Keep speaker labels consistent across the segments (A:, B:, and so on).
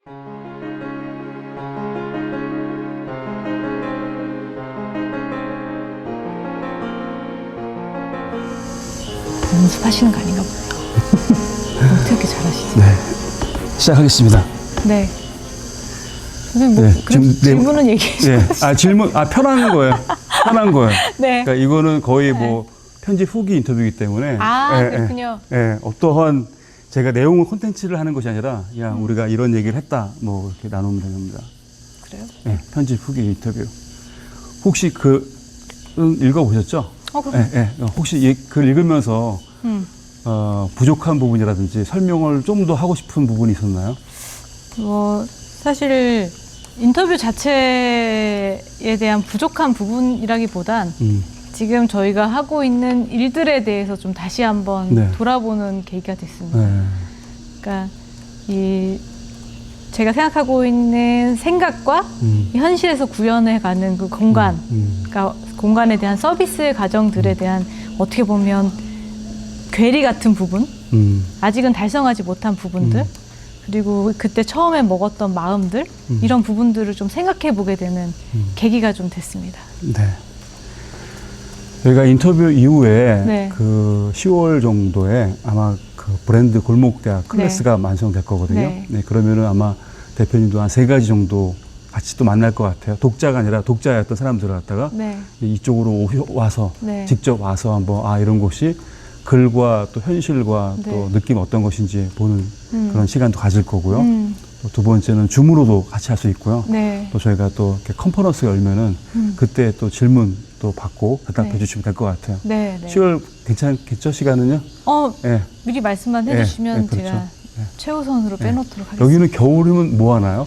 A: 연습하시는 거 아닌가 봐요. 어떻게 이렇게 잘하시지?
B: 네. 시작하겠습니다.
A: 네. 선생님, 뭐,
B: 네,
A: 그럼 질문은 얘기해 주세요.
B: 네. 질문, 편한 거예요. 편한 거예요.
A: 네.
B: 그러니까 이거는 거의 뭐 편집 후기 인터뷰이기 때문에.
A: 그렇군요.
B: 어떠한 제가 내용을 콘텐츠를 하는 것이 아니라 그냥 우리가 이런 얘기를 했다. 뭐 이렇게 나누면 됩니다.
A: 그래요?
B: 네, 편집 후기 인터뷰. 혹시 읽어보셨죠?
A: 그럼.
B: 혹시 글 읽으면서 부족한 부분이라든지 설명을 좀 더 하고 싶은 부분이 있었나요?
A: 사실 인터뷰 자체에 대한 부족한 부분이라기보단 지금 저희가 하고 있는 일들에 대해서 좀 다시 한번
B: 네.
A: 돌아보는 계기가 됐습니다.
B: 네.
A: 그러니까 제가 생각하고 있는 생각과 이 현실에서 구현해가는 그 공간, 그러니까 공간에 대한 서비스 과정들에 대한 어떻게 보면 괴리 같은 부분, 아직은 달성하지 못한 부분들, 그리고 그때 처음에 먹었던 마음들, 이런 부분들을 좀 생각해 보게 되는 계기가 좀 됐습니다.
B: 네. 저희가 인터뷰 이후에
A: 네.
B: 그 10월 정도에 아마 그 브랜드 골목대학 클래스가 완성될 거거든요.
A: 네.
B: 네, 그러면은 아마 대표님도 한 3가지 정도 같이 또 만날 것 같아요. 독자가 아니라 독자였던 사람들을 갖다가
A: 네.
B: 이쪽으로 와서
A: 네.
B: 직접 와서 한번 이런 곳이 글과 또 현실과
A: 네.
B: 또 느낌 어떤 것인지 보는 그런 시간도 가질 거고요. 또 두 번째는 줌으로도 같이 할 수 있고요.
A: 네.
B: 또 저희가 또 이렇게 컨퍼런스가 열면은 그때 또 질문 또 받고 대답해
A: 네.
B: 주시면 될 것 같아요.
A: 네. 네.
B: 10월 괜찮겠죠? 시간은요?
A: 네. 미리 말씀만 해주시면
B: 네, 그렇죠.
A: 제가 최우선으로 빼놓도록 하겠습니다.
B: 여기는 겨울이면 뭐 하나요?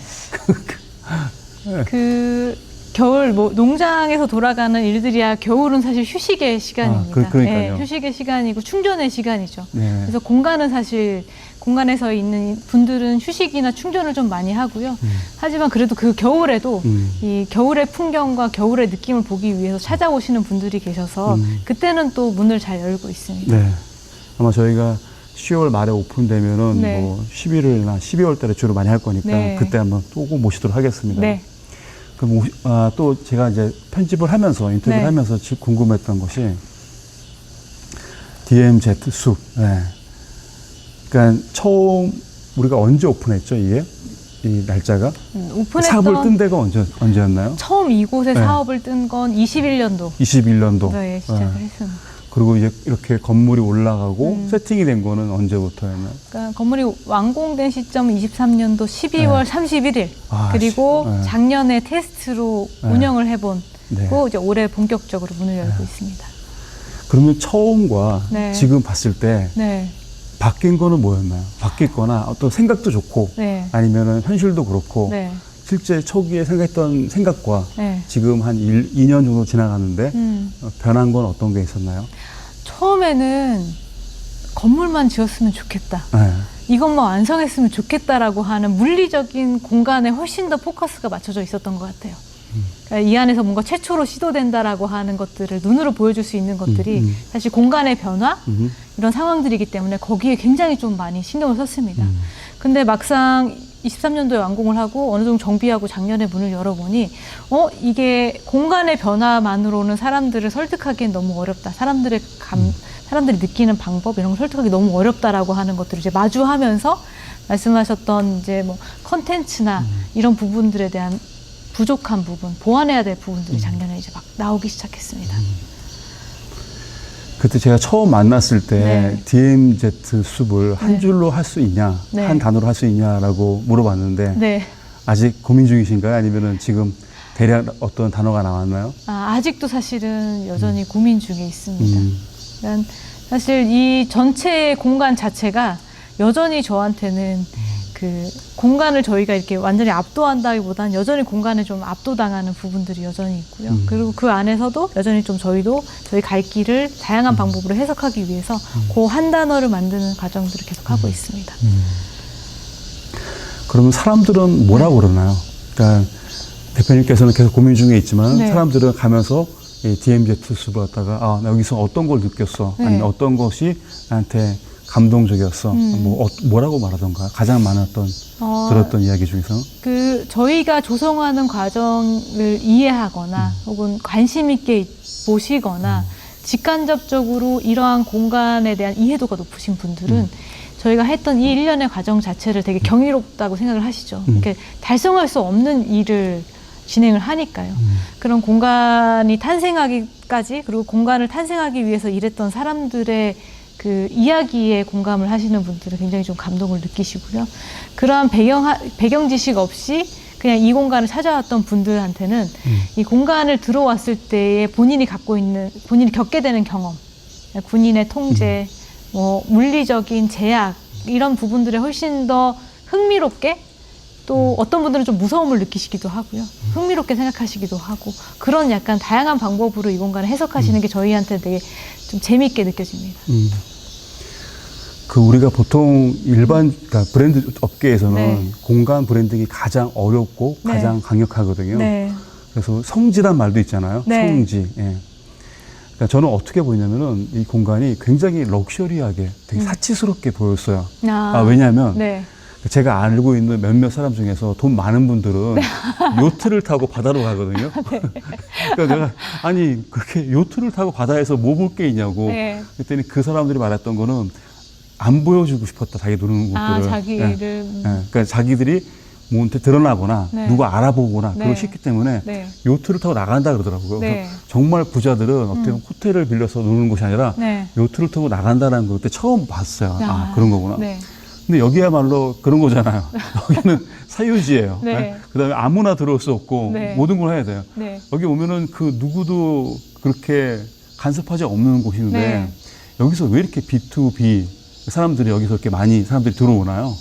A: 겨울 농장에서 돌아가는 일들이야 겨울은 사실 휴식의 시간입니다.
B: 그러니까요.
A: 네, 휴식의 시간이고 충전의 시간이죠.
B: 네.
A: 그래서 공간은 사실 공간에서 있는 분들은 휴식이나 충전을 좀 많이 하고요. 하지만 그래도 그 겨울에도 이 겨울의 풍경과 겨울의 느낌을 보기 위해서 찾아오시는 분들이 계셔서 그때는 또 문을 잘 열고 있습니다.
B: 네. 아마 저희가 10월 말에 오픈되면은
A: 네.
B: 뭐 11월이나 12월 달에 주로 많이 할 거니까
A: 네.
B: 그때 한번 또 꼭 모시도록 하겠습니다.
A: 네.
B: 그럼 또 제가 이제 편집을 하면서 인터뷰를
A: 네.
B: 하면서 궁금했던 것이 DMZ 숲. 네. 그러니까 처음 우리가 언제 오픈했죠, 이게? 이 날짜가? 사업을 뜬 데가 언제였나요?
A: 처음 이곳에
B: 네.
A: 사업을 뜬 건 21년도.
B: 21년도.
A: 네, 시작을 했습니다.
B: 그리고 이제 이렇게 건물이 올라가고 세팅이 된 거는 언제부터였나요?
A: 그러니까 건물이 완공된 시점은 23년도 12월 31일. 그리고
B: 네.
A: 작년에 테스트로 운영을 해본
B: 네.
A: 고 이제 올해 본격적으로 문을 열고 있습니다.
B: 그러면 처음과
A: 네.
B: 지금 봤을 때
A: 네.
B: 바뀐 거는 뭐였나요? 바뀌거나 어떤 생각도 좋고
A: 네.
B: 아니면은 현실도 그렇고
A: 네.
B: 실제 초기에 생각했던 생각과
A: 네.
B: 지금 한 2년 정도 지나가는데 변한 건 어떤 게 있었나요?
A: 처음에는 건물만 지었으면 좋겠다.
B: 네.
A: 이것만 완성했으면 좋겠다라고 하는 물리적인 공간에 훨씬 더 포커스가 맞춰져 있었던 것 같아요. 그러니까 이 안에서 뭔가 최초로 시도된다라고 하는 것들을 눈으로 보여줄 수 있는 것들이 사실 공간의 변화 이런 상황들이기 때문에 거기에 굉장히 좀 많이 신경을 썼습니다. 근데 막상 23년도에 완공을 하고 어느 정도 정비하고 작년에 문을 열어보니 이게 공간의 변화만으로는 사람들을 설득하기엔 너무 어렵다. 사람들이 느끼는 방법 이런 걸 설득하기 너무 어렵다라고 하는 것들을 이제 마주하면서 말씀하셨던 이제 뭐 컨텐츠나 이런 부분들에 대한 부족한 부분, 보완해야 될 부분들이 작년에 이제 막 나오기 시작했습니다.
B: 그때 제가 처음 만났을 때
A: 네.
B: DMZ 숲을 한
A: 네.
B: 줄로 할 수 있냐,
A: 네.
B: 한 단어로 할 수 있냐라고 물어봤는데
A: 네.
B: 아직 고민 중이신가요? 아니면은 지금 대략 어떤 단어가 나왔나요?
A: 아직도 사실은 여전히 고민 중에 있습니다. 그러니까 사실 이 전체의 공간 자체가 여전히 저한테는 그 공간을 저희가 이렇게 완전히 압도한다기보다는 여전히 공간에 좀 압도당하는 부분들이 여전히 있고요. 그리고 그 안에서도 여전히 좀 저희도 저희 갈 길을 다양한 방법으로 해석하기 위해서 그 한 단어를 만드는 과정들을 계속 하고 있습니다.
B: 그러면 사람들은 뭐라고 그러나요? 그러니까 대표님께서는 계속 고민 중에 있지만
A: 네.
B: 사람들은 가면서 이 DMZ 숲을 갖다가 나 여기서 어떤 걸 느꼈어?
A: 네.
B: 아니면 어떤 것이 나한테 감동적이었어. 뭐라고 말하던가 가장 많았던 들었던 이야기 중에서
A: 저희가 조성하는 과정을 이해하거나 혹은 관심 있게 보시거나 직간접적으로 이러한 공간에 대한 이해도가 높으신 분들은 저희가 했던 이 일련의 과정 자체를 되게 경이롭다고 생각을 하시죠. 이렇게 달성할 수 없는 일을 진행을 하니까요. 그런 공간이 탄생하기까지, 그리고 공간을 탄생하기 위해서 일했던 사람들의 그 이야기에 공감을 하시는 분들은 굉장히 좀 감동을 느끼시고요. 그러한 배경 지식 없이 그냥 이 공간을 찾아왔던 분들한테는 이 공간을 들어왔을 때에 본인이 겪게 되는 경험, 군인의 통제, 뭐 물리적인 제약, 이런 부분들에 훨씬 더 흥미롭게, 또 어떤 분들은 좀 무서움을 느끼시기도 하고요. 흥미롭게 생각하시기도 하고, 그런 약간 다양한 방법으로 이 공간을 해석하시는 게 저희한테 되게 좀 재미있게 느껴집니다.
B: 우리가 보통 그러니까 브랜드 업계에서는
A: 네.
B: 공간 브랜딩이 가장 어렵고
A: 네.
B: 가장 강력하거든요.
A: 네.
B: 그래서 성지란 말도 있잖아요.
A: 네.
B: 성지. 예. 그러니까 저는 어떻게 보이냐면은 이 공간이 굉장히 럭셔리하게 되게 사치스럽게 보였어요. 왜냐하면
A: 네.
B: 제가 알고 있는 몇몇 사람 중에서 돈 많은 분들은 요트를 타고 바다로 가거든요. 그러니까 내가 아니 그렇게 요트를 타고 바다에서 뭐 볼 게 있냐고.
A: 네.
B: 그랬더니 그 사람들이 말했던 거는 안 보여주고 싶었다. 자기 노는 곳들을.
A: 자기를.
B: 예. 그러니까 자기들이 뭐한테 드러나거나
A: 네.
B: 누가 알아보거나
A: 네.
B: 그러기 쉽기 때문에
A: 네.
B: 요트를 타고 나간다 그러더라고요.
A: 네.
B: 그래서 정말 부자들은 어떻게 보면 호텔을 빌려서 노는 곳이 아니라
A: 네.
B: 요트를 타고 나간다는 걸 그때 처음 봤어요. 그런 거구나.
A: 네.
B: 근데 여기야말로 그런 거잖아요. 여기는 사유지예요.
A: 네.
B: 네? 그다음에 아무나 들어올 수 없고
A: 네.
B: 모든 걸 해야 돼요.
A: 네.
B: 여기 오면은 그 누구도 그렇게 간섭하지 없는 곳인데
A: 네.
B: 여기서 왜 이렇게 B2B 사람들이 여기서 이렇게 많이 사람들이 들어오나요?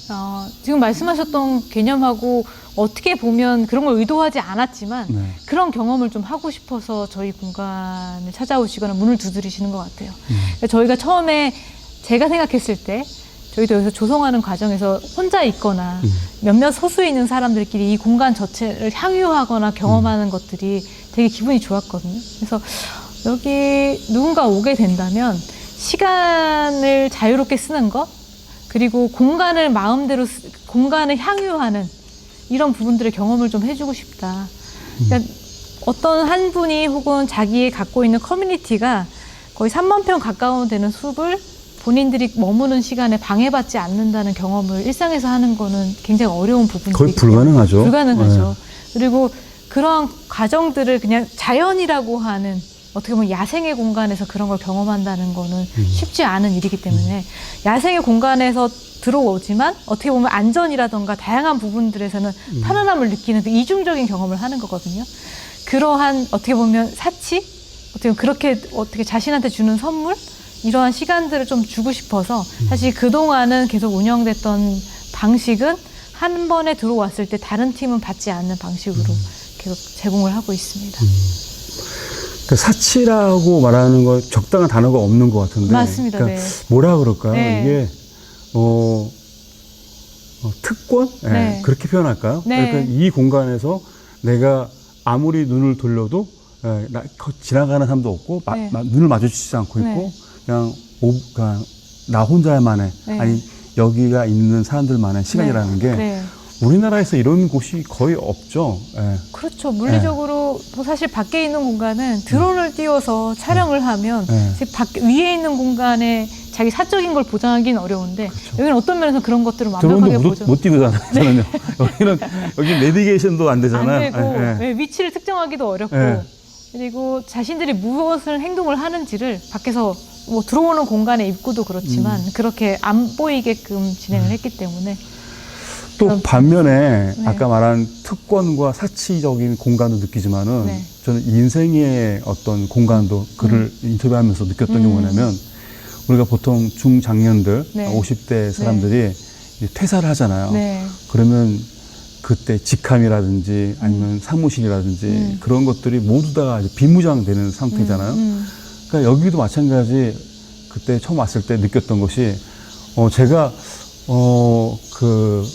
A: 지금 말씀하셨던 개념하고 어떻게 보면 그런 걸 의도하지 않았지만
B: 네.
A: 그런 경험을 좀 하고 싶어서 저희 공간을 찾아오시거나 문을 두드리시는 것 같아요. 저희가 처음에 제가 생각했을 때 저희도 여기서 조성하는 과정에서 혼자 있거나 몇몇 소수에 있는 사람들끼리 이 공간 자체를 향유하거나 경험하는 것들이 되게 기분이 좋았거든요. 그래서 여기 누군가 오게 된다면 시간을 자유롭게 쓰는 것, 그리고 공간을 마음대로 공간을 향유하는 이런 부분들의 경험을 좀 해주고 싶다. 그러니까 어떤 한 분이 혹은 자기의 갖고 있는 커뮤니티가 거의 3만 평 가까운 되는 숲을 본인들이 머무는 시간에 방해받지 않는다는 경험을 일상에서 하는 거는 굉장히 어려운 부분이기
B: 거의
A: 때문에
B: 불가능하죠.
A: 불가능하죠.
B: 네.
A: 그리고 그런 과정들을 그냥 자연이라고 하는, 어떻게 보면 야생의 공간에서 그런 걸 경험한다는 거는 쉽지 않은 일이기 때문에 야생의 공간에서 들어오지만 어떻게 보면 안전이라던가 다양한 부분들에서는 편안함을 느끼는 그 이중적인 경험을 하는 거거든요. 그러한 어떻게 보면 사치? 어떻게 보면 그렇게 어떻게 자신한테 주는 선물? 이러한 시간들을 좀 주고 싶어서 사실 그동안은 계속 운영됐던 방식은 한 번에 들어왔을 때 다른 팀은 받지 않는 방식으로 계속 제공을 하고 있습니다.
B: 그러니까 사치라고 말하는 거 적당한 단어가 없는 것 같은데.
A: 맞습니다.
B: 그러니까
A: 네.
B: 뭐라 그럴까요?
A: 네.
B: 이게 특권? 네.
A: 네.
B: 그렇게 표현할까요?
A: 네.
B: 그러니까 이 공간에서 내가 아무리 눈을 돌려도 지나가는 사람도 없고
A: 네.
B: 눈을 마주치지 않고 있고
A: 네.
B: 그냥 나 혼자만의
A: 네.
B: 아니 여기가 있는 사람들만의 시간이라는 게
A: 네.
B: 우리나라에서 이런 곳이 거의 없죠. 네.
A: 그렇죠. 물리적으로 사실 밖에 있는 공간은 드론을 띄워서 촬영을 하면 위에 있는 공간에 자기 사적인 걸 보장하기는 어려운데
B: 그렇죠.
A: 여기는 어떤 면에서 그런 것들을 완벽하게
B: 드론도
A: 보장.
B: 못 띄우잖아요. 저는요. 여기 내비게이션도 안 되잖아요.
A: 안 되고
B: 네.
A: 네, 위치를 특정하기도 어렵고
B: 네.
A: 그리고 자신들이 무엇을 행동을 하는지를 밖에서 뭐 들어오는 공간의 입구도 그렇지만 그렇게 안 보이게끔 진행을 했기 때문에
B: 또 반면에
A: 네.
B: 아까 말한 특권과 사치적인 공간도 느끼지만은
A: 네.
B: 저는 인생의 어떤 공간도 그를 인터뷰하면서 느꼈던 게 뭐냐면 우리가 보통 중장년들
A: 네.
B: 50대 사람들이 이제 퇴사를 하잖아요.
A: 네.
B: 그러면 그때 직함이라든지 아니면 사무실이라든지 그런 것들이 모두 다 이제 비무장되는 상태잖아요. 그러니까 여기도 마찬가지 그때 처음 왔을 때 느꼈던 것이 제가 그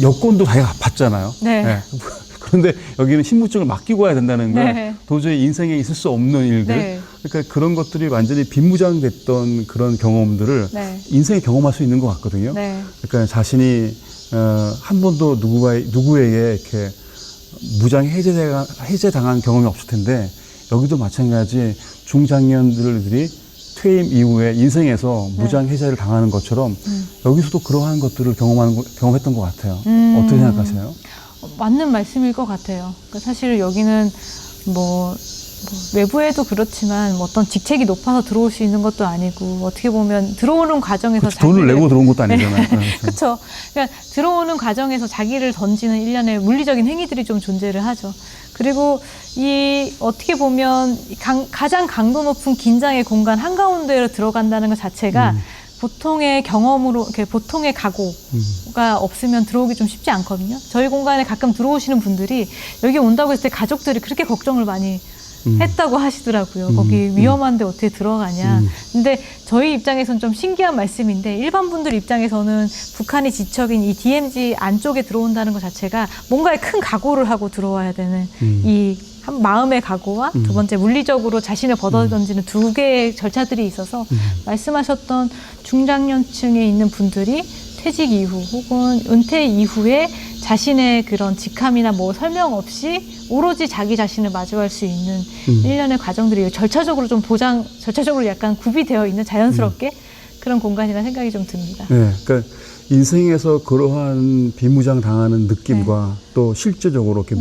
B: 여권도 자기가 받잖아요.
A: 네.
B: 네. 그런데 여기는 신분증을 맡기고 와야 된다는 걸
A: 네.
B: 도저히 인생에 있을 수 없는 일들.
A: 네.
B: 그러니까 그런 것들이 완전히 빈무장됐던 그런 경험들을
A: 네.
B: 인생에 경험할 수 있는 것 같거든요.
A: 네.
B: 그러니까 자신이 한 번도 누구에게 이렇게 무장 해제당한 경험이 없을 텐데 여기도 마찬가지 중장년들이 퇴임 이후에 인생에서 무장 해제를 당하는 것처럼 여기서도 그러한 것들을 경험했던 것 같아요. 어떻게 생각하세요?
A: 맞는 말씀일 것 같아요. 그러니까 사실 여기는 뭐 외부에도 그렇지만 뭐 어떤 직책이 높아서 들어올 수 있는 것도 아니고 어떻게 보면 들어오는 과정에서
B: 그치, 돈을 내고 들어온 것도 아니잖아요.
A: 그렇죠. 그러니까 들어오는 과정에서 자기를 던지는 일련의 물리적인 행위들이 좀 존재를 하죠. 그리고 이 어떻게 보면 가장 강도 높은 긴장의 공간 한가운데로 들어간다는 것 자체가 보통의 경험으로, 이렇게 보통의 각오가 없으면 들어오기 좀 쉽지 않거든요. 저희 공간에 가끔 들어오시는 분들이 여기 온다고 했을 때 가족들이 그렇게 걱정을 많이 했다고 하시더라고요. 거기 위험한데 어떻게 들어가냐. 근데 저희 입장에서는 좀 신기한 말씀인데 일반 분들 입장에서는 북한이 지척인 이 DMZ 안쪽에 들어온다는 것 자체가 뭔가의 큰 각오를 하고 들어와야 되는 이 한 마음의 각오와 두 번째 물리적으로 자신을 벗어던지는 두 개의 절차들이 있어서 말씀하셨던 중장년층에 있는 분들이 퇴직 이후 혹은 은퇴 이후에 자신의 그런 직함이나 뭐 설명 없이 오로지 자기 자신을 마주할 수 있는 일련의 과정들이 절차적으로 절차적으로 약간 구비되어 있는 자연스럽게 그런 공간이라는 생각이 좀 듭니다.
B: 네, 그러니까 인생에서 그러한 비무장 당하는 느낌과 또 실제적으로 이렇게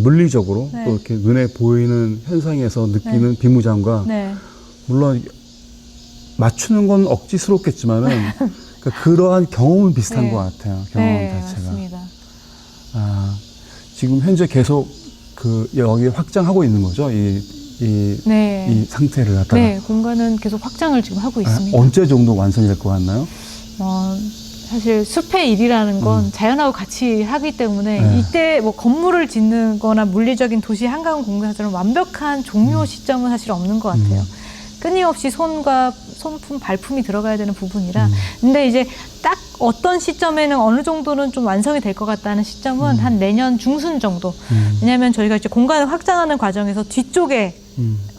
B: 물리적으로 또 이렇게 눈에 보이는 현상에서 느끼는 비무장과 물론 맞추는 건 억지스럽겠지만은 그러니까 그러한 경험은 비슷한 것 같아요. 경험 자체가.
A: 맞습니다.
B: 지금 현재 계속 여기 확장하고 있는 거죠. 이 상태를 갖다가.
A: 네, 공간은 계속 확장을 지금 하고 있습니다.
B: 언제 정도 완성이 될 것 같나요?
A: 사실 숲의 일이라는 건 자연하고 같이 하기 때문에 이때 뭐 건물을 짓는 거나 물리적인 도시 한가운 공간처럼 완벽한 종료 시점은 사실 없는 것 같아요. 끊임없이 손품, 발품이 들어가야 되는 부분이라. 근데 이제 딱 어떤 시점에는 어느 정도는 좀 완성이 될 것 같다는 시점은 한 내년 중순 정도. 왜냐하면 저희가 이제 공간을 확장하는 과정에서 뒤쪽에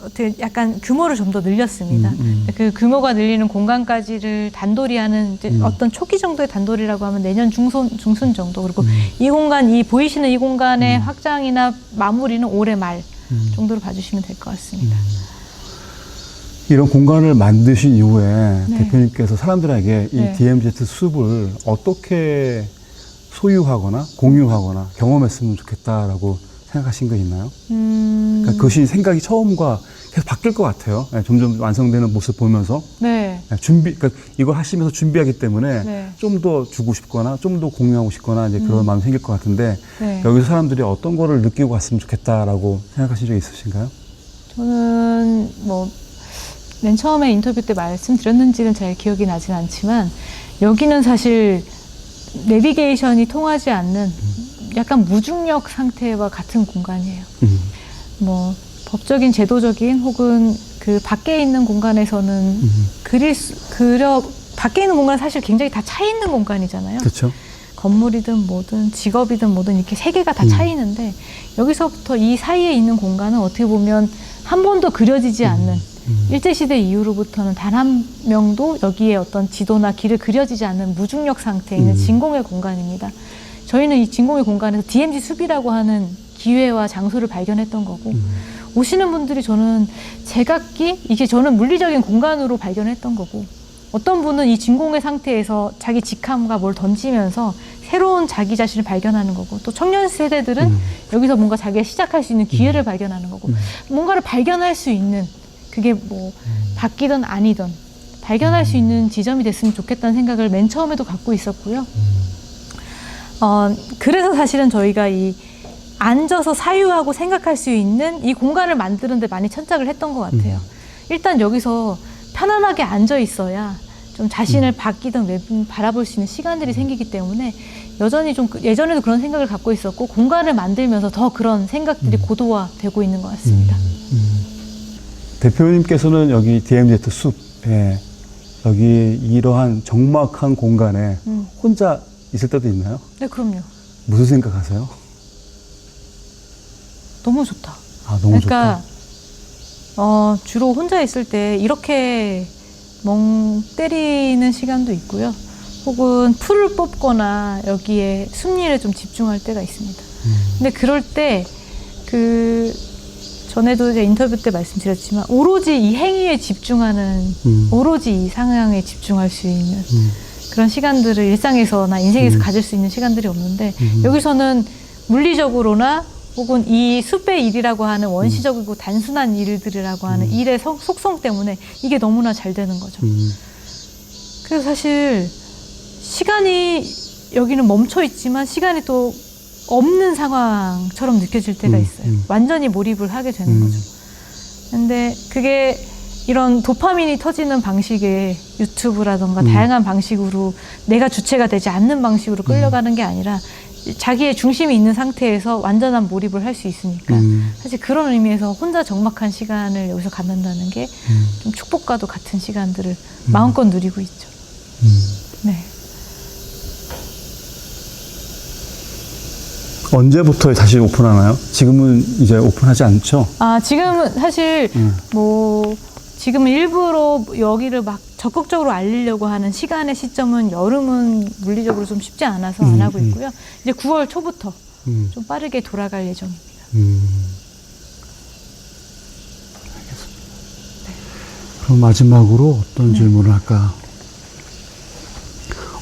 A: 어떻게 약간 규모를 좀 더 늘렸습니다. 그 규모가 늘리는 공간까지를 단돌이 하는 이제 어떤 초기 정도의 단돌이라고 하면 내년 중순 정도. 그리고 이 공간, 보이시는 이 공간의 확장이나 마무리는 올해 말 정도로 봐주시면 될 것 같습니다.
B: 이런 공간을 만드신 이후에 대표님께서 사람들에게 이 DMZ 숲을 어떻게 소유하거나 공유하거나 경험했으면 좋겠다라고 생각하신 거 있나요? 그러니까 그것이 생각이 처음과 계속 바뀔 것 같아요. 점점 완성되는 모습 보면서. 그러니까 이걸 하시면서 준비하기 때문에 좀 더 주고 싶거나 좀 더 공유하고 싶거나 이제 그런 마음이 생길 것 같은데 여기서 사람들이 어떤 거를 느끼고 갔으면 좋겠다라고 생각하신 적이 있으신가요?
A: 저는 맨 처음에 인터뷰 때 말씀드렸는지는 잘 기억이 나진 않지만 여기는 사실 내비게이션이 통하지 않는 약간 무중력 상태와 같은 공간이에요. 뭐 법적인 제도적인 혹은 그 밖에 있는 공간에서는 밖에 있는 공간은 사실 굉장히 다 차 있는 공간이잖아요.
B: 그렇죠.
A: 건물이든 뭐든 직업이든 뭐든 이렇게 세 개가 다 차이는데 여기서부터 이 사이에 있는 공간은 어떻게 보면 한 번도 그려지지 않는 일제시대 이후로부터는 단 한 명도 여기에 어떤 지도나 길을 그려지지 않는 무중력 상태에 있는 진공의 공간입니다. 저희는 이 진공의 공간에서 DMZ 숲이라고 하는 기회와 장소를 발견했던 거고 오시는 분들이 저는 제각기 이게 저는 물리적인 공간으로 발견했던 거고 어떤 분은 이 진공의 상태에서 자기 직함과 뭘 던지면서 새로운 자기 자신을 발견하는 거고 또 청년 세대들은 여기서 뭔가 자기가 시작할 수 있는 기회를 발견하는 거고 뭔가를 발견할 수 있는 그게 뭐 바뀌든 아니든 발견할 수 있는 지점이 됐으면 좋겠다는 생각을 맨 처음에도 갖고 있었고요. 그래서 사실은 저희가 이 앉아서 사유하고 생각할 수 있는 이 공간을 만드는 데 많이 천착을 했던 것 같아요. 일단 여기서 편안하게 앉아 있어야 좀 자신을 바뀌든 외부 바라볼 수 있는 시간들이 생기기 때문에 여전히 좀 예전에도 그런 생각을 갖고 있었고 공간을 만들면서 더 그런 생각들이 고도화되고 있는 것 같습니다.
B: 대표님께서는 여기 DMZ 숲에 여기 이러한 적막한 공간에 혼자 있을 때도 있나요?
A: 네, 그럼요.
B: 무슨 생각하세요?
A: 너무 좋다.
B: 너무
A: 그러니까
B: 좋다.
A: 주로 혼자 있을 때 이렇게 멍 때리는 시간도 있고요. 혹은 풀을 뽑거나 여기에 숲일에 좀 집중할 때가 있습니다. 근데 그럴 때 전에도 제가 인터뷰 때 말씀드렸지만 오로지 이 행위에 집중하는 오로지 이 상황에 집중할 수 있는 그런 시간들을 일상에서나 인생에서 가질 수 있는 시간들이 없는데 여기서는 물리적으로나 혹은 이 숲의 일이라고 하는 원시적이고 단순한 일들이라고 하는 일의 속성 때문에 이게 너무나 잘 되는 거죠. 그래서 사실 시간이 여기는 멈춰 있지만 시간이 또 없는 상황처럼 느껴질 때가 있어요. 완전히 몰입을 하게 되는 거죠. 근데 그게 이런 도파민이 터지는 방식의 유튜브라던가 다양한 방식으로 내가 주체가 되지 않는 방식으로 끌려가는 게 아니라 자기의 중심이 있는 상태에서 완전한 몰입을 할 수 있으니까 사실 그런 의미에서 혼자 적막한 시간을 여기서 갖는다는 게 좀 축복과도 같은 시간들을 마음껏 누리고 있죠. 네.
B: 언제부터 다시 오픈하나요? 지금은 이제 오픈하지 않죠?
A: 지금은 사실 지금은 일부러 여기를 막 적극적으로 알리려고 하는 시간의 시점은 여름은 물리적으로 좀 쉽지 않아서 안 하고 있고요. 이제 9월 초부터 좀 빠르게 돌아갈 예정입니다.
B: 알겠습니다. 네. 그럼 마지막으로 어떤 질문을 할까?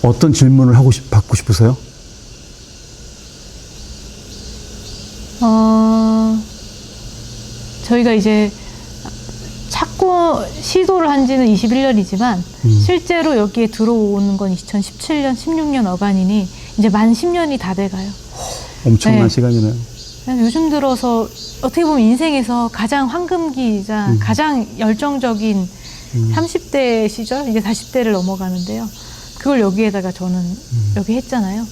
B: 어떤 질문을 받고 싶으세요?
A: 저희가 이제 찾고 시도를 한 지는 21년이지만 실제로 여기에 들어오는 건 2017년, 16년 어간이니 이제 만 10년이 다 돼가요.
B: 엄청난 시간이네요.
A: 그래서 요즘 들어서 어떻게 보면 인생에서 가장 황금기이자 가장 열정적인 30대 시절, 이제 40대를 넘어가는데요. 그걸 여기에다가 저는 여기 했잖아요.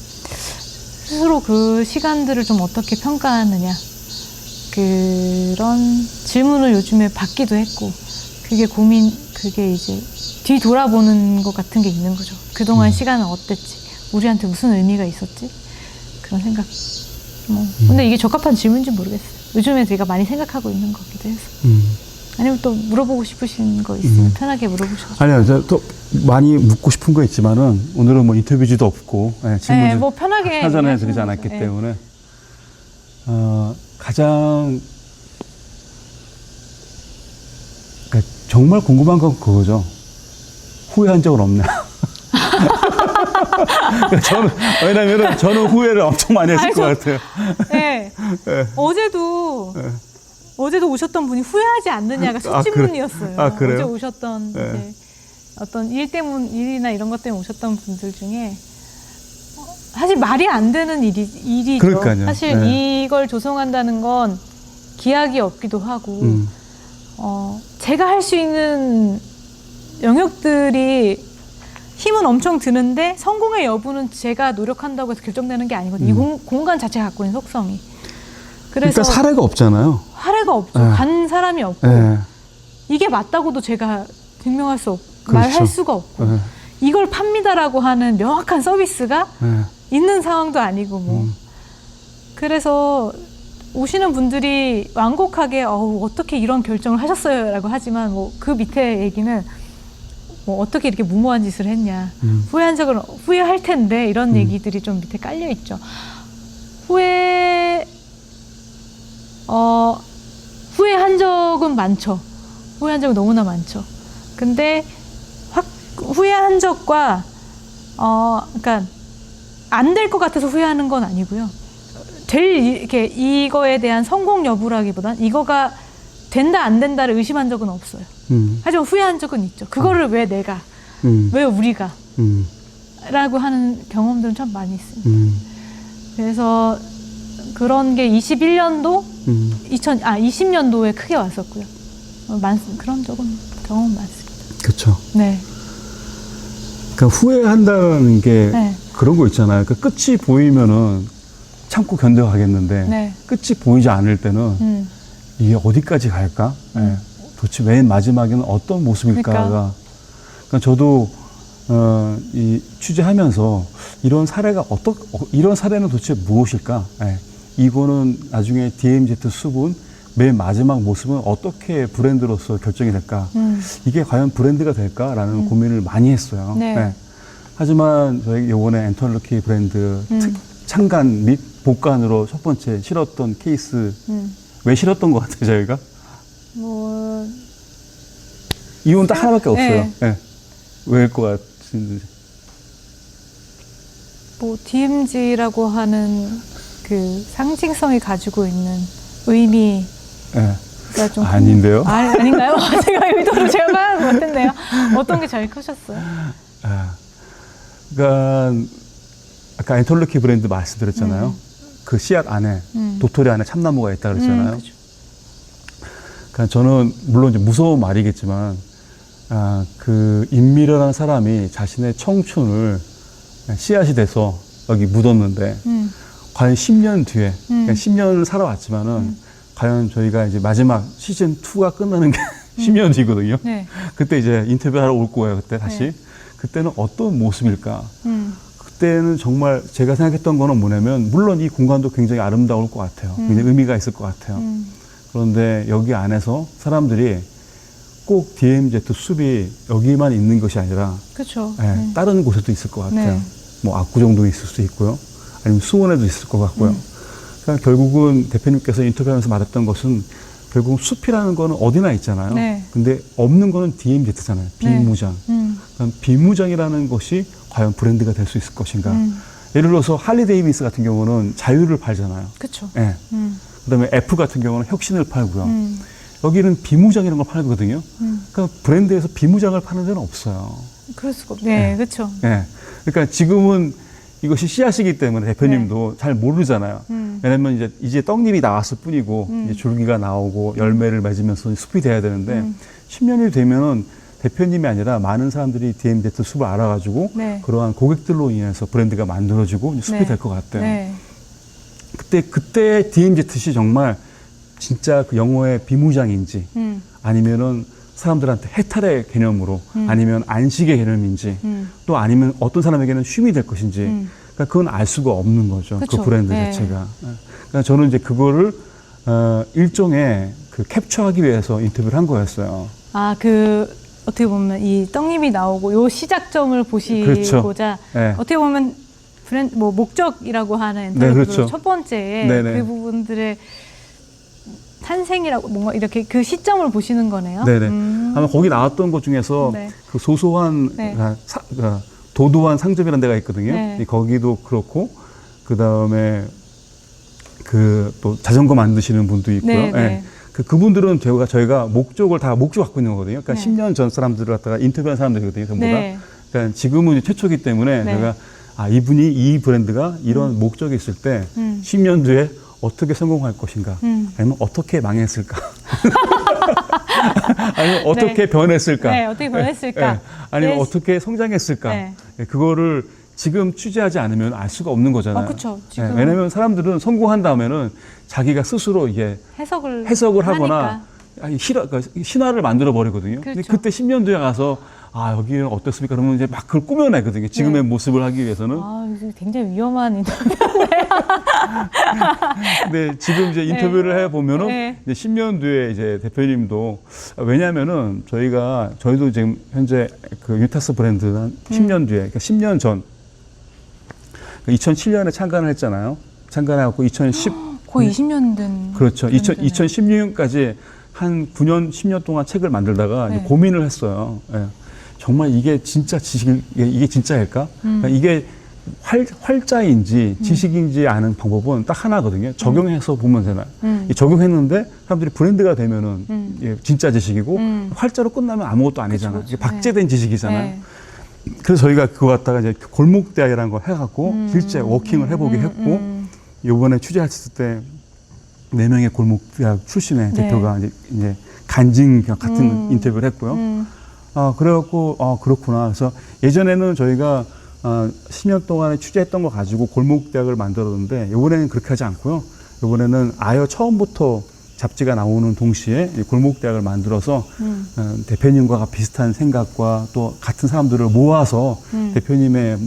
A: 스스로 그 시간들을 좀 어떻게 평가하느냐. 그런 질문을 요즘에 받기도 했고, 그게 이제 뒤돌아보는 것 같은 게 있는 거죠. 그동안 시간은 어땠지? 우리한테 무슨 의미가 있었지? 그런 생각. 근데 이게 적합한 질문인지 모르겠어요. 요즘에 제가 많이 생각하고 있는 거기도 해서. 아니면 또 물어보고 싶으신 거 있으면 편하게 물어보셔도.
B: 아니요, 또 많이 묻고 싶은 거 있지만은 오늘은 뭐 인터뷰지도 없고 질문
A: 뭐 편하게
B: 사전에 드리지 않았기 때문에 가장 그러니까 정말 궁금한 건 그거죠. 후회한 적은 없냐? 왜냐면은 저는 후회를 엄청 많이 했을 것 같아요.
A: 네. 어제도 오셨던 분이 후회하지 않느냐가 수집문이었어요.
B: 그래요?
A: 어제 오셨던 이제 어떤 일이나 이런 것 때문에 오셨던 분들 중에 사실 말이 안 되는 일이죠.
B: 그러니까요.
A: 사실 이걸 조성한다는 건 기약이 없기도 하고 제가 할 수 있는 영역들이 힘은 엄청 드는데 성공의 여부는 제가 노력한다고 해서 결정되는 게 아니거든요. 이 공간 자체가 갖고 있는 속성이. 그래서
B: 일단 사례가 없잖아요.
A: 사례가 없죠. 간 사람이 없고 이게 맞다고도 제가 증명할 수 없고 말할 수가 없고 이걸 팝니다라고 하는 명확한 서비스가 있는 상황도 아니고 그래서 오시는 분들이 완곡하게 어떻게 이런 결정을 하셨어요 라고 하지만 그 밑에 얘기는 어떻게 이렇게 무모한 짓을 했냐 후회할 텐데 이런 얘기들이 좀 밑에 깔려 있죠. 후회한 적은 많죠. 후회한 적은 너무나 많죠. 근데 후회한 적과 그러니까 안 될 것 같아서 후회하는 건 아니고요. 이렇게 이거에 대한 성공 여부라기보단 이거가 된다 안 된다를 의심한 적은 없어요. 하지만 후회한 적은 있죠. 그거를 왜 내가, 왜 우리가 라고 하는 경험들은 참 많이 있습니다. 그래서 그런 게 21년도, 20년도에 크게 왔었고요. 그런 경험은 많습니다.
B: 그렇죠.
A: 네.
B: 그러니까 후회한다는 게 그런 거 있잖아요. 그러니까 끝이 보이면은 참고 견뎌가겠는데 끝이 보이지 않을 때는 이게 어디까지 갈까? 도대체 맨 마지막에는 어떤 모습일까가. 그러니까 저도 이 취재하면서 이런 사례가 이런 사례는 도대체 무엇일까? 이거는 나중에 DMZ 숲은 맨 마지막 모습은 어떻게 브랜드로서 결정이 될까? 이게 과연 브랜드가 될까라는 고민을 많이 했어요.
A: 네.
B: 네. 하지만 저희 요번에 엔터러키 브랜드 창간 및 복간으로 첫 번째 실었던 케이스 왜 실었던 것 같아요, 저희가?
A: 뭐
B: 이유는 딱 하나밖에 없어요.
A: 네.
B: 네. 왜일 것 같은지.
A: 뭐 DMZ라고 하는 그 상징성이 가지고 있는 의미가
B: 네.
A: 좀
B: 아닌데요?
A: 아닌가요? 제가 의도를 제가 말하지 못했네요. 어떤 게 제일 크셨어요?
B: 그러니까 아까 엔터러키 브랜드 말씀드렸잖아요. 그 씨앗 안에 도토리 안에 참나무가 있다 그랬잖아요.
A: 그렇죠.
B: 그러니까 저는 물론 이제 무서운 말이겠지만 그 임미려라는 사람이 자신의 청춘을 씨앗이 돼서 여기 묻었는데 과연 10년 뒤에 그러니까 10년을 살아왔지만은 과연 저희가 이제 마지막 시즌 2가 끝나는 게 10년 뒤거든요.
A: 네.
B: 그때 이제 인터뷰하러 올 거예요. 그때 다시
A: 네.
B: 그때는 어떤 모습일까? 그때는 정말 제가 생각했던 거는 뭐냐면 물론 이 공간도 굉장히 아름다울 것 같아요. 굉장히 의미가 있을 것 같아요. 그런데 여기 안에서 사람들이 꼭 DMZ 숲이 여기만 있는 것이 아니라
A: 그렇죠.
B: 네, 다른 곳에도 있을 것 같아요.
A: 네.
B: 뭐 압구정도 있을 수 있고요. 아니면 수원에도 있을 것 같고요. 그러니까 결국은 대표님께서 인터뷰하면서 말했던 것은 결국 숲이라는 거는 어디나 있잖아요.
A: 네.
B: 근데 없는 거는 DMZ잖아요. 비무장. 그럼 비무장이라는 것이 과연 브랜드가 될 수 있을 것인가. 예를 들어서 할리 데이비스 같은 경우는 자유를 팔잖아요.
A: 그렇죠.
B: 네. 그다음에 F 같은 경우는 혁신을 팔고요. 여기는 비무장이라는 걸 팔거든요. 그러니까 브랜드에서 비무장을 파는 데는 없어요.
A: 그럴 수가 네, 그렇죠.
B: 네. 그러니까 지금은 이것이 씨앗이기 때문에 대표님도 잘 모르잖아요. 왜냐면 이제 떡잎이 나왔을 뿐이고 이제 줄기가 나오고 열매를 맺으면서 숲이 돼야 되는데 10년이 되면은 대표님이 아니라 많은 사람들이 DMZ 숲을 알아가지고
A: 네.
B: 그러한 고객들로 인해서 브랜드가 만들어지고 숲이
A: 네.
B: 될 것 같아요.
A: 네.
B: 그때 DMZ이 정말 진짜 그 영어의 비무장인지 아니면은 사람들한테 해탈의 개념으로 아니면 안식의 개념인지 또 아니면 어떤 사람에게는 쉼이 될 것인지 그러니까 그건 알 수가 없는 거죠.
A: 그쵸.
B: 그 브랜드
A: 네.
B: 자체가. 그러니까 저는 이제 그거를 일종의 그 캡처하기 위해서 인터뷰를 한 거였어요.
A: 어떻게 보면 이 떡잎이 나오고 요 시작점을 보시고자
B: 그렇죠. 네.
A: 어떻게 보면 브랜드 목적이라고 하는
B: 네, 그렇죠.
A: 첫 번째
B: 네네.
A: 그 부분들의 탄생이라고 뭔가 이렇게 그 시점을 보시는 거네요.
B: 네네. 아마 거기 나왔던 것 중에서
A: 네.
B: 그 소소한
A: 네.
B: 도도한 상점이라는 데가 있거든요.
A: 네.
B: 거기도 그렇고 그 다음에 그 또 자전거 만드시는 분도 있고요.
A: 네, 네.
B: 그분들은 저희가 목적 갖고 있는 거거든요. 그러니까
A: 네.
B: 10년 전 사람들을 갖다가 인터뷰한 사람들이거든요. 전부 다.
A: 네.
B: 그러니까 지금은 이제 최초기 때문에
A: 네.
B: 제가 이분이 이 브랜드가 이런 목적이 있을 때 10년 뒤에 어떻게 성공할 것인가 아니면 어떻게 망했을까 아니면 어떻게
A: 네.
B: 변했을까
A: 네, 어떻게 변했을까?
B: 네. 아니면
A: 네.
B: 어떻게 성장했을까
A: 네.
B: 그거를 지금 취재하지 않으면 알 수가 없는 거잖아요.
A: 그렇죠. 지금
B: 왜냐하면 사람들은 성공한 다음에는 자기가 스스로 이게 해석을 하거나 신화를 만들어 버리거든요.
A: 그렇죠.
B: 근데 그때 10년 뒤에 가서 여기는 어떻습니까? 그러면 이제 막 그걸 꾸며내거든요. 지금의
A: 네.
B: 모습을 하기 위해서는.
A: 이거 굉장히 위험한 인터뷰.
B: 근데 지금 이제 인터뷰를 해 보면은
A: 네.
B: 이제 10년 뒤에 이제 대표님도 왜냐하면은 저희도 지금 현재 그 유타스 브랜드 한 10년 뒤에 그러니까 10년 전 2007년에 창간을 했잖아요. 창간해갖고 2010
A: 거의 20년 된.
B: 그렇죠.
A: 브랜드네요.
B: 2016년까지 한 9년, 10년 동안 책을 만들다가
A: 네.
B: 이제 고민을 했어요. 예. 정말 이게 진짜 이게 진짜일까? 그러니까 이게 활자인지 지식인지 아는 방법은 딱 하나거든요. 적용해서 보면 되나요? 적용했는데 사람들이 브랜드가 되면은 이게 진짜 지식이고 활자로 끝나면 아무것도 아니잖아요.
A: 그쵸.
B: 이게 박제된 지식이잖아요.
A: 네.
B: 그래서 저희가 그거 갖다가 이제 골목대학이라는 걸 해갖고 실제 워킹을 해보게 했고 이번에 취재했을 때 4명의 골목대학 출신의
A: 네.
B: 대표가 이제 간증 같은 인터뷰를 했고요. 그래갖고 그렇구나. 그래서 예전에는 저희가 10년 동안에 취재했던 거 가지고 골목대학을 만들었는데 이번에는 그렇게 하지 않고요. 이번에는 아예 처음부터 잡지가 나오는 동시에 골목대학을 만들어서 대표님과 비슷한 생각과 또 같은 사람들을 모아서 대표님의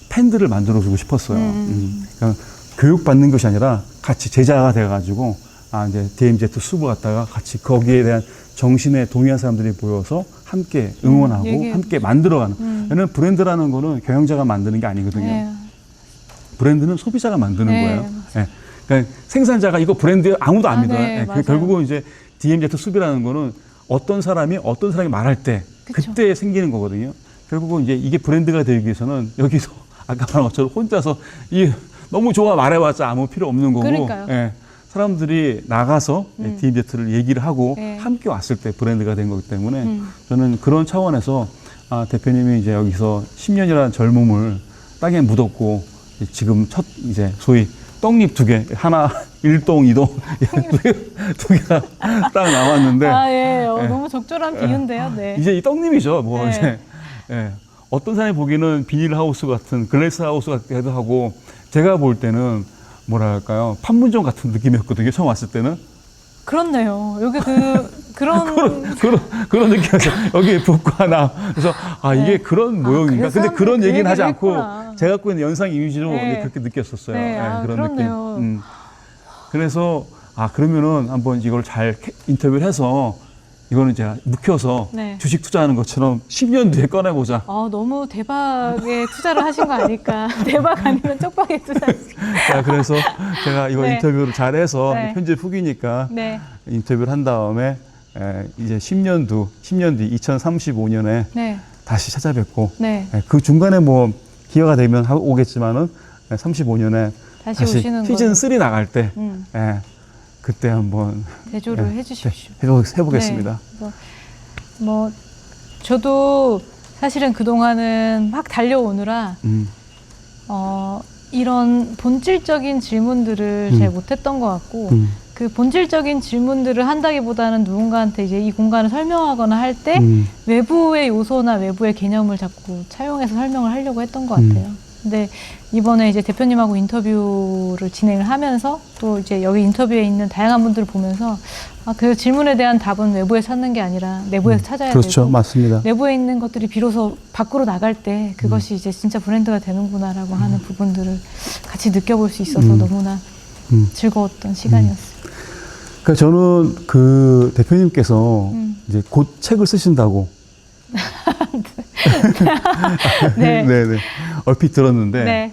B: 팬들을 만들어주고 싶었어요. 그러니까 교육받는 것이 아니라 같이 제자가 돼가지고 이제 DMZ 숲을 갖다가 같이 거기에 대한 정신에 동의한 사람들이 모여서 함께 응원하고 함께 만들어가는. 왜냐면 브랜드라는 거는 경영자가 만드는 게 아니거든요.
A: 네.
B: 브랜드는 소비자가 만드는
A: 네,
B: 거예요. 예. 그러니까 생산자가 이거 브랜드 아무도 안 믿어요.
A: 네,
B: 예.
A: 맞아요.
B: 결국은 이제 DMZ 숲이라는 거는 어떤 사람이 말할 때
A: 그쵸.
B: 그때 생기는 거거든요. 결국은 이제 이게 브랜드가 되기 위해서는 여기서 아까 말한 것처럼 혼자서 너무 좋아 말해봤자 아무 필요 없는 거고.
A: 그러니까요.
B: 예. 사람들이 나가서 DMZ를 얘기를 하고
A: 네.
B: 함께 왔을 때 브랜드가 된 거기 때문에 저는 그런 차원에서 대표님이 이제 여기서 10년이라는 젊음을 땅에 묻었고 지금 첫 이제 소위 떡잎 2개, 하나 1동, 2동 두 개가 딱 남았는데
A: 예.
B: 예.
A: 너무 적절한 비유인데요. 네.
B: 이제 이 떡잎이죠. 뭐
A: 네.
B: 이제 예. 어떤 사람이 보기에는 비닐하우스 같은 글래스 하우스 같기도 하고 제가 볼 때는 뭐랄까요 판문점 같은 느낌이었거든요. 처음 왔을 때는
A: 그렇네요. 여기 그런
B: 그런 느낌이었어요. 여기 북과 남. 그래서 이게 그런 모형인가?
A: 그래서
B: 근데 그런
A: 그
B: 얘기는 하지
A: 얘기를
B: 않고
A: 했구나.
B: 제가 갖고 있는 연상 이미지로
A: 네.
B: 그렇게 느꼈었어요.
A: 네,
B: 그런
A: 그렇네요.
B: 느낌. 그래서 그러면은 한번 이걸 잘 인터뷰를 해서 이거는 제가 묵혀서
A: 네.
B: 주식 투자하는 것처럼 10년 뒤에 꺼내보자.
A: 너무 대박에 투자를 하신 거 아닐까. 대박 아니면 쪽박에 투자.
B: 자, 그래서 제가 이거
A: 네.
B: 인터뷰를 잘해서
A: 네.
B: 편집 후기니까
A: 네.
B: 인터뷰를 한 다음에 이제 10년 뒤 2035년에
A: 네.
B: 다시 찾아뵙고
A: 네.
B: 그 중간에 뭐 기회가 되면 오겠지만은 35년에
A: 다시 오시는
B: 시즌
A: 걸로.
B: 3 나갈 때
A: 음.
B: 그때 한번
A: 대조를 해주십시오.
B: 해보겠습니다.
A: 네. 그래서 뭐 저도 사실은 그 동안은 막 달려오느라 이런 본질적인 질문들을 잘 못했던 것 같고 그 본질적인 질문들을 한다기보다는 누군가한테 이제 이 공간을 설명하거나 할 때 외부의 요소나 외부의 개념을 자꾸 차용해서 설명을 하려고 했던 것 같아요. 근데 이번에 이제 대표님하고 인터뷰를 진행을 하면서 또 이제 여기 인터뷰에 있는 다양한 분들을 보면서 그 질문에 대한 답은 외부에 찾는 게 아니라 내부에서 찾아야
B: 그렇죠.
A: 되고
B: 맞습니다.
A: 내부에 있는 것들이 비로소 밖으로 나갈 때 그것이 이제 진짜 브랜드가 되는구나라고 하는 부분들을 같이 느껴볼 수 있어서 너무나 즐거웠던 시간이었어요.
B: 그러니까 저는 그 대표님께서 이제 곧 책을 쓰신다고
A: 네.
B: 네네 얼핏 들었는데
A: 네.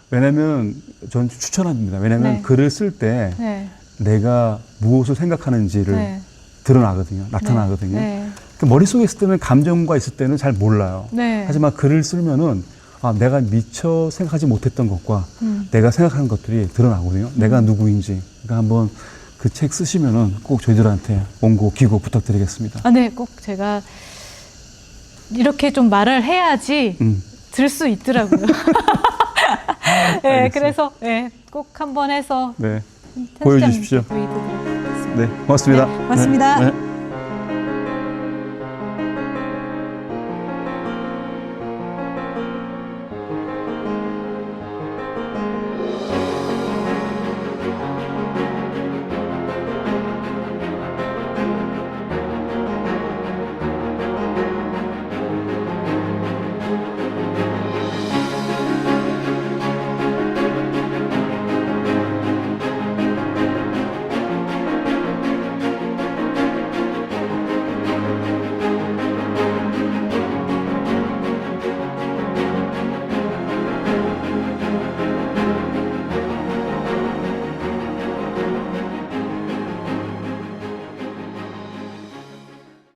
B: 왜냐면 전 추천합니다. 왜냐면
A: 네.
B: 글을 쓸 때
A: 네.
B: 내가 무엇을 생각하는지를
A: 네.
B: 드러나거든요. 나타나거든요.
A: 네.
B: 그 머릿속에 있을 때는 감정과 있을 때는 잘 몰라요.
A: 네.
B: 하지만 글을 쓰면은 내가 미처 생각하지 못했던 것과 내가 생각하는 것들이 드러나거든요. 내가 누구인지. 그러니까 한번 그 책 쓰시면은 꼭 저희들한테 원고, 기고 부탁드리겠습니다.
A: 네, 꼭 제가 이렇게 좀 말을 해야지 들 수 있더라고요. 네, 그래서 꼭 한번 해서
B: 네, 보여주십시오.
A: 보여드리도록 하겠습니다.
B: 네, 고맙습니다.
A: 네, 고맙습니다.
B: 네.